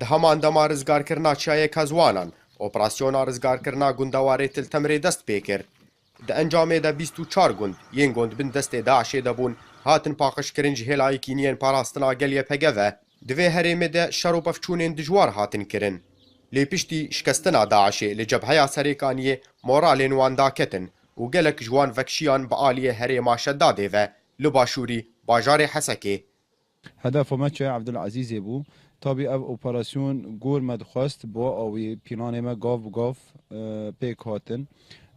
Di heman dema rizgarkirina çiyayeka zwanan, operasyona rizgarkirina gundewarê Til Temirê dest pê kir. Di encamê de 24 gund yên gondbin destê Daişê de bûn hatin paqijkirin ji hêla yekîniyên parastina gelê PGV. Di vê herêmê de şer û pevçûnên dijwar hatin kirin. Lê piştî şikestina Daişê li cebheya serêkaniyê moralên wan daketin û gelek ji wan vekşiyan bi aliyê herêma Şeddadê ve li başûrî bajarê Hesekê. هدف ما چه عبدالعزیز بو تابی او اپراسیون گور مدخواست با آوی پیلان ما گاف پیک هاتن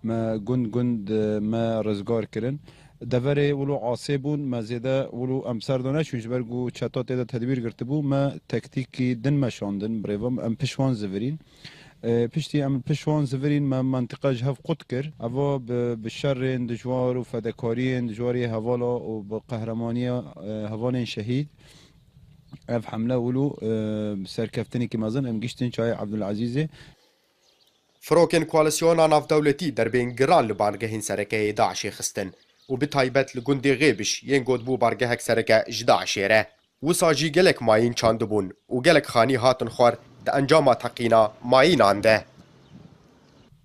ما گند ما رزگار کرن دوره ولو عاصبون ما زیده ولو امسر دانه چونش برگو چطات ایده تدبیر گرته بو ما تکتیکی دن مشاندن بریوام ام پشوان زورین پشتی ام پشوان زورین ما منطقه جهف قد کر اوا بشر دجوار و فدکاری دجواری حوالا و بقهرمانی حوال شهید اف حمله ولو سرکفتنی که مازن ام گشتن چای عبدالعزیز فروکن کوالسیونا نافدولتی دربین گران لبارگهین سرکه داعشی خستن و به تایبت لگندی غیبش ین گود بو بارگهک سرکه جداعشی ره و ساجی گلک ماین چاند بون و گلک خانی هاتن خور ده انجام تقینا ماین آنده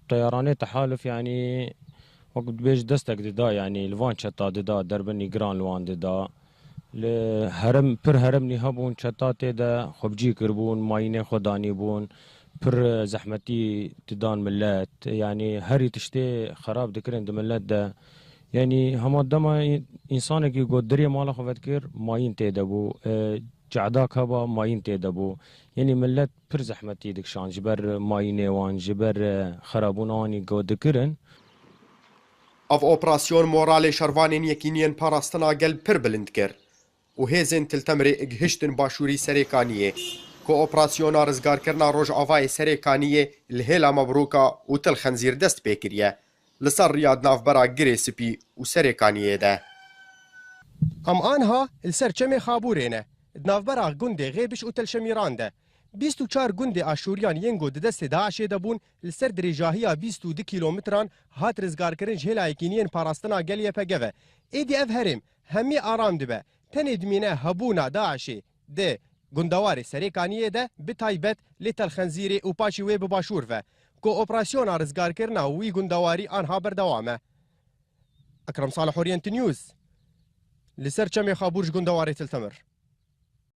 طيران تحالف يعني وقت بيش دستك ددا يعني الوان شتا ددا دربني جران لوان ددا لهرم پر هرمني هبون شتات دا خبجي كربون ماينه خداني بون پر زحمتي تدان ملات يعني هري تشتي خراب دكرن دملات دا يعني هما دما انسان كي قدري مالا خفت كير ماين تيدبو جعداك هبا ماين تيدبو يعني ملت پر زحمتي دكشان جبر ماينه وان جبر خرابون اني قدكرن اف اپراسیون مورال شروانین یکینین پاراستنا گل پر بلند کر و هیزن Til Temirê gihiştin başûrî serêkaniyê ku operasyona rizgarkirina Rojavayê serêkaniyê li hêla Mebrûka û Til Xenzîr dest pê kiriye li ser rêya navbera girê spî û serêkaniyê de. Em anha li ser çemê Xaburê ne di navbera gundê Ghêbiş û Telşemîran de 24 gundê aşûriyan yên got di destê Daişê de bûn li ser dirêjahiya 22 kîlometran hat rizgarkirin ji hêla yekîniyên parastina gelê PGV. Êdî ev herêm hemî aram dibe tenê dimîne hebûna Daişê dê gundewarê serêkaniyê de bi taybet lê Til Xenzîrê û paşî wê bi başûr ve ku operasyona rizgarkirina wî gundewarî anha berdewam e. Ekrem Salih Orient News li ser çemê Xabûr ji gundewarê Til Temir.